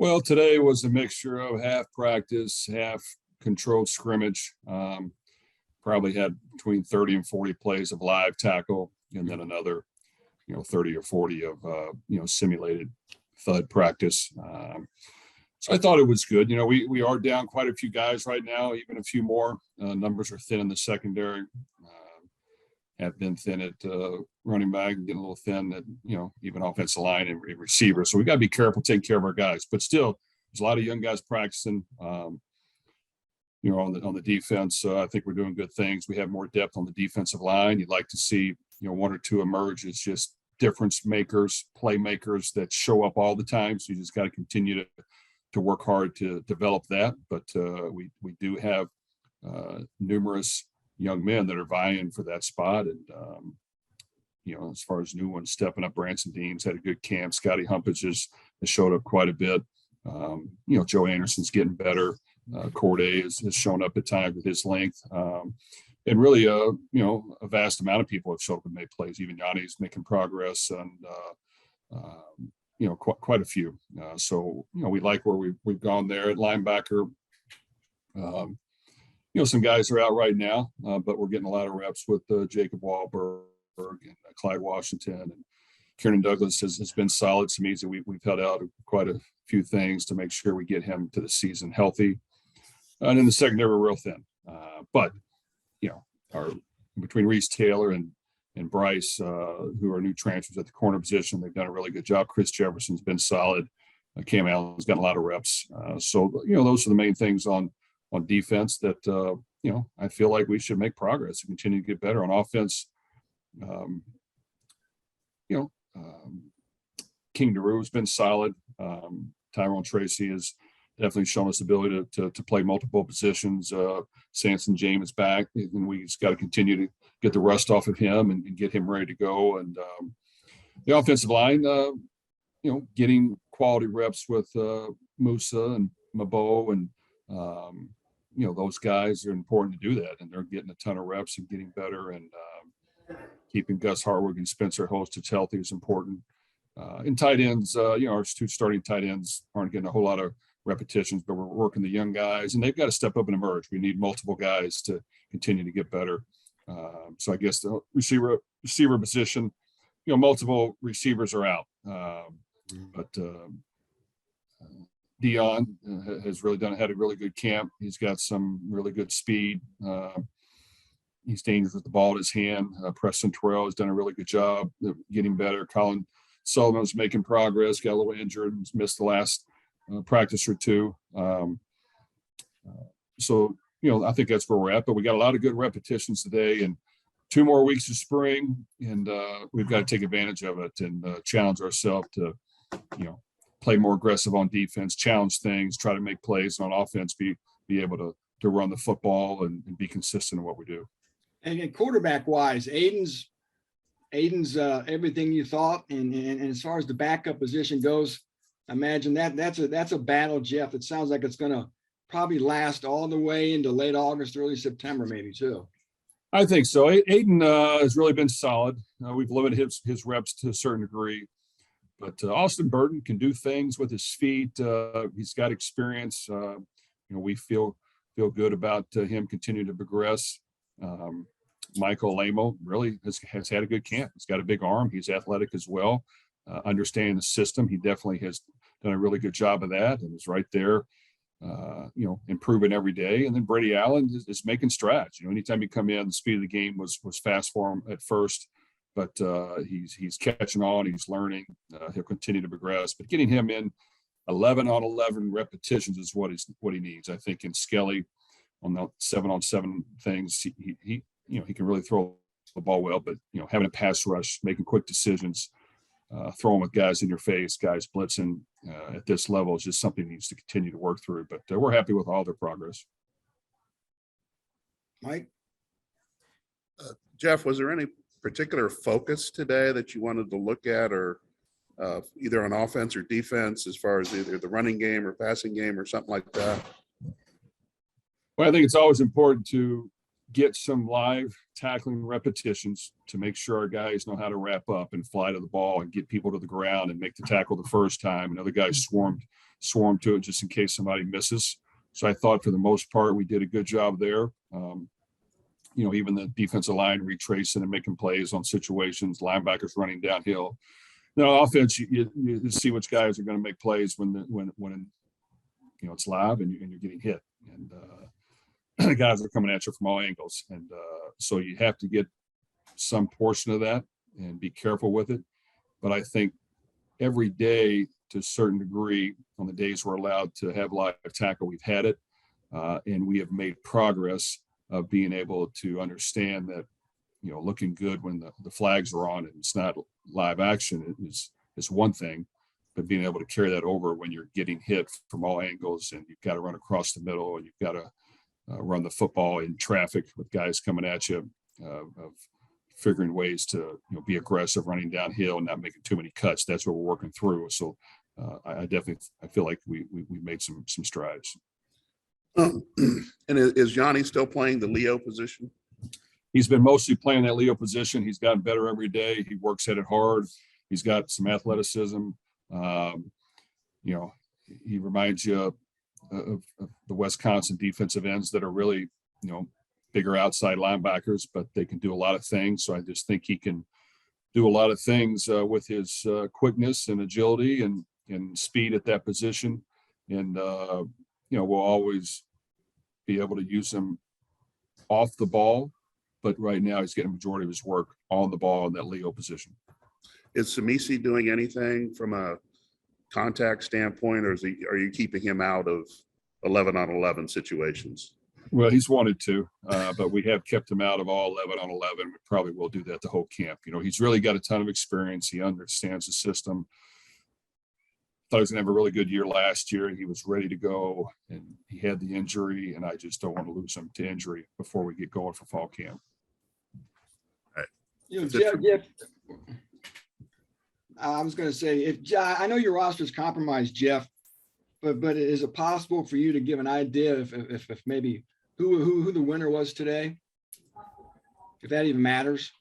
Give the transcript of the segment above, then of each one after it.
Well, today was a mixture of half practice, half controlled scrimmage. Probably had between 30 and 40 plays of live tackle, and then another, 30 or 40 of, simulated thud practice. So I thought it was good. We are down quite a few guys right now, even a few more. Numbers are thin in the secondary. Have been thin at running back, getting a little thin at, even offensive line and receiver. So we got to be careful taking care of our guys. But still, there's a lot of young guys practicing, on the defense. I think we're doing good things. We have more depth on the defensive line. You'd like to see, one or two emerge as just difference makers, playmakers that show up all the time. So you just got to continue to work hard to develop that. But we do have numerous young men that are vying for that spot. And, as far as new ones stepping up, Branson Dean's had a good camp. Scotty Humpage has showed up quite a bit. Joe Anderson's getting better. Corday has shown up at times with his length. And really, a vast amount of people have showed up and made plays. Even Yanni's making progress and, quite a few. So, we like where we've gone there at linebacker. Some guys are out right now, but we're getting a lot of reps with Jacob Wahlberg and Clyde Washington, and Kieran Douglas has been solid. To me, we've held out quite a few things to make sure we get him to the season healthy. And in the secondary, we're real thin. But our between Reese Taylor and Bryce, who are new transfers at the corner position, they've done a really good job. Chris Jefferson's been solid. Cam Allen's got a lot of reps. So those are the main things on defense that, I feel like we should make progress and continue to get better on offense. King Daru has been solid. Tyrone Tracy has definitely shown us the ability to play multiple positions. Samson James is back, and we just got to continue to get the rust off of him and get him ready to go. And the offensive line, getting quality reps with Musa and Mabo and, those guys are important to do that, and they're getting a ton of reps and getting better. And keeping Gus Hartwig and Spencer Hostich healthy is important. In tight ends, our two starting tight ends aren't getting a whole lot of repetitions, but we're working the young guys, and they've got to step up and emerge. We need multiple guys to continue to get better. So I guess the receiver position, multiple receivers are out, but Dion has really had a really good camp. He's got some really good speed. He's dangerous with the ball in his hand. Preston Terrell has done a really good job of getting better. Colin Sullivan's making progress, got a little injured, missed the last practice or two. So, I think that's where we're at, but we got a lot of good repetitions today and 2 more weeks of spring, and we've got to take advantage of it and challenge ourselves to, play more aggressive on defense, challenge things, try to make plays, and on offense, be able to run the football and be consistent in what we do. And quarterback wise, Aiden's everything you thought, and as far as the backup position goes, imagine that's a battle, Jeff. It sounds like it's going to probably last all the way into late August, early September, maybe too. I think so. Aiden has really been solid. We've limited his reps to a certain degree, but Austin Burton can do things with his feet. He's got experience. We feel good about him continuing to progress. Michael Lamo really has had a good camp. He's got a big arm. He's athletic as well. Understanding the system, he definitely has done a really good job of that and is right there, improving every day. And then Brady Allen is making strides. Anytime you come in, the speed of the game was fast for him at first, but he's catching on. He's learning. He'll continue to progress. But getting him in 11 on 11 repetitions is what he needs. I think in Skelly on the 7-on-7 things, he can really throw the ball well, but having a pass rush, making quick decisions, throwing with guys in your face, guys blitzing at this level is just something he needs to continue to work through. But we're happy with all their progress. Mike? Jeff, was there any particular focus today that you wanted to look at, or either on offense or defense, as far as either the running game or passing game or something like that? Well, I think it's always important to get some live tackling repetitions to make sure our guys know how to wrap up and fly to the ball and get people to the ground and make the tackle the first time. And other guys swarm to it just in case somebody misses. So I thought for the most part, we did a good job there. Even the defensive line retracing and making plays on situations, linebackers running downhill. Offense, you see which guys are going to make plays when it's live and you're getting hit, and guys are coming at you from all angles, and so you have to get some portion of that and be careful with it. But I think every day, to a certain degree, on the days we're allowed to have live tackle, we've had it, and we have made progress of being able to understand that, looking good when the flags are on and it's not live action is one thing, but being able to carry that over when you're getting hit from all angles and you've got to run across the middle and you've got to run the football in traffic with guys coming at you, of figuring ways to be aggressive, running downhill and not making too many cuts. That's what we're working through. So I feel like we made some strides. And is Johnny still playing the Leo position? He's been mostly playing that Leo position. He's gotten better every day. He works at it hard. He's got some athleticism. He reminds you of the Wisconsin defensive ends that are really, bigger outside linebackers, but they can do a lot of things. So I just think he can do a lot of things with his quickness and agility and speed at that position. And, we'll always be able to use him off the ball, but right now he's getting a majority of his work on the ball in that Leo position. Is Samisi doing anything from a contact standpoint, or are you keeping him out of 11-on-11 situations? Well, he's wanted to, but we have kept him out of all 11-on-11. We probably will do that the whole camp. He's really got a ton of experience. He understands the system. Thought he was going to have a really good year last year. He was ready to go, and he had the injury, and I just don't want to lose him to injury before we get going for fall camp. Jeff, I was going to say, I know your roster is compromised, Jeff, but is it possible for you to give an idea if maybe who the winner was today, if that even matters?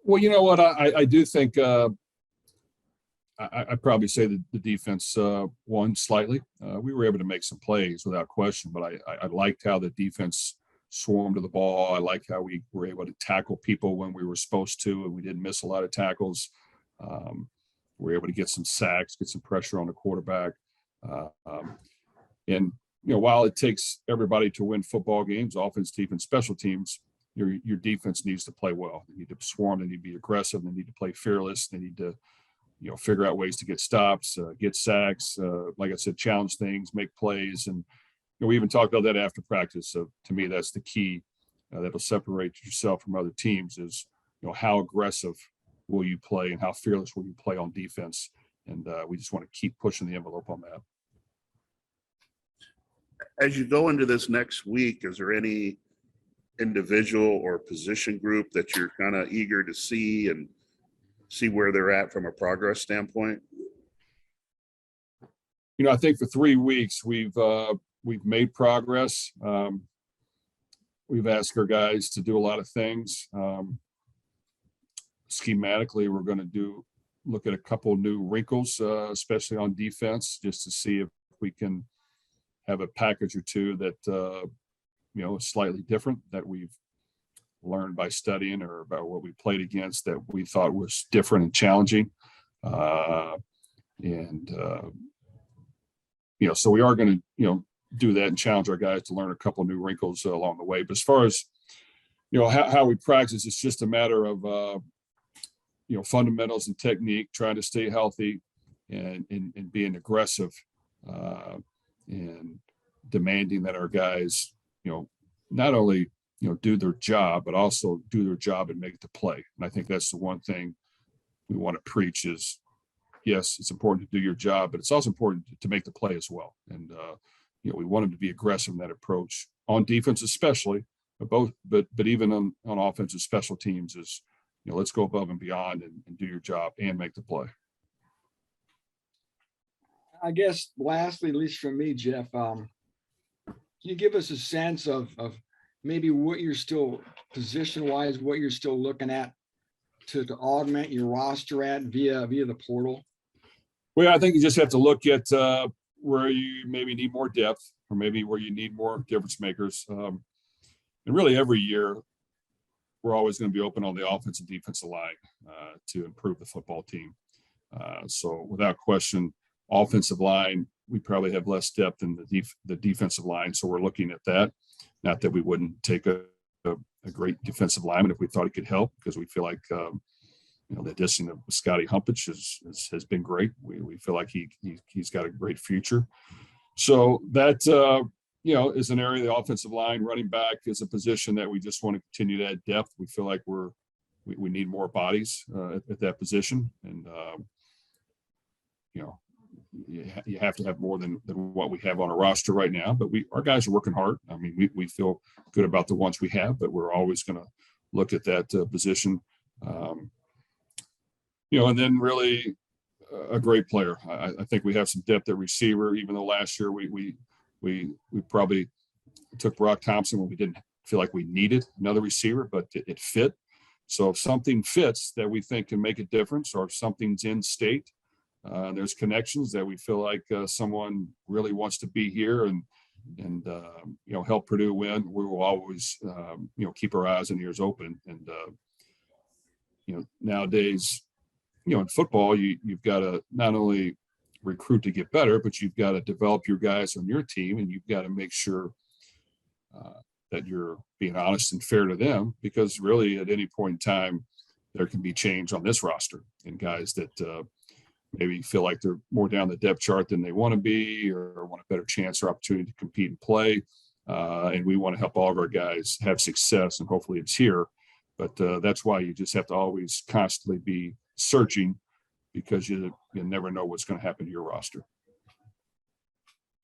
Well, you know what, I do think I'd probably say that the defense won slightly. We were able to make some plays without question, but I liked how the defense swarmed to the ball. I like how we were able to tackle people when we were supposed to, and we didn't miss a lot of tackles. We were able to get some sacks, get some pressure on the quarterback. And while it takes everybody to win football games, offense, defense, special teams, your defense needs to play well. They need to swarm. They need to be aggressive. They need to play fearless. They need to figure out ways to get stops, get sacks, like I said, challenge things, make plays. And we even talked about that after practice. So to me, that's the key that'll separate yourself from other teams is, how aggressive will you play and how fearless will you play on defense? And we just want to keep pushing the envelope on that. As you go into this next week, is there any individual or position group that you're kind of eager to see and see where they're at from a progress standpoint? I think for 3 weeks we've made progress. We've asked our guys to do a lot of things. Schematically, we're going to look at a couple of new wrinkles, especially on defense, just to see if we can have a package or two that is slightly different, that we've learned by studying or about what we played against that we thought was different and challenging. So we are going to, do that and challenge our guys to learn a couple of new wrinkles along the way. But as far as, how we practice, it's just a matter of, fundamentals and technique, trying to stay healthy and being aggressive and demanding that our guys, not only, do their job, but also do their job and make the play. And I think that's the one thing we want to preach is, yes, it's important to do your job, but it's also important to make the play as well. And, we want them to be aggressive in that approach on defense, especially, but even on offensive special teams is, let's go above and beyond and do your job and make the play. I guess lastly, at least for me, Jeff, can you give us a sense of maybe what you're still position-wise, what you're still looking at to augment your roster at via the portal? Well, I think you just have to look at, where you maybe need more depth, or maybe where you need more difference makers. And really every year, we're always going to be open on the offensive defensive line to improve the football team. So without question, offensive line, we probably have less depth in the defensive line. So we're looking at that. Not that we wouldn't take a great defensive lineman if we thought he could help, because we feel like, the addition of Scotty Humpich has been great. We feel like he's got a great future. So that, is an area of the offensive line. Running back is a position that we just want to continue to add depth. We feel like we need more bodies at that position. And, you have to have more than what we have on a roster right now, but our guys are working hard. I mean, we feel good about the ones we have, but we're always going to look at that position. And then really a great player. I think we have some depth at receiver, even though last year we probably took Brock Thompson when we didn't feel like we needed another receiver, but it fit. So if something fits that we think can make a difference, or if something's in state, there's connections that we feel like someone really wants to be here and help Purdue win, we will always keep our eyes and ears open. And nowadays, in football, you've got to not only recruit to get better, but you've got to develop your guys on your team, and you've got to make sure that you're being honest and fair to them, because really at any point in time, there can be change on this roster, and guys that maybe feel like they're more down the depth chart than they want to be, or want a better chance or opportunity to compete and play. And we want to help all of our guys have success, and hopefully it's here. But that's why you just have to always constantly be searching, because you never know what's going to happen to your roster.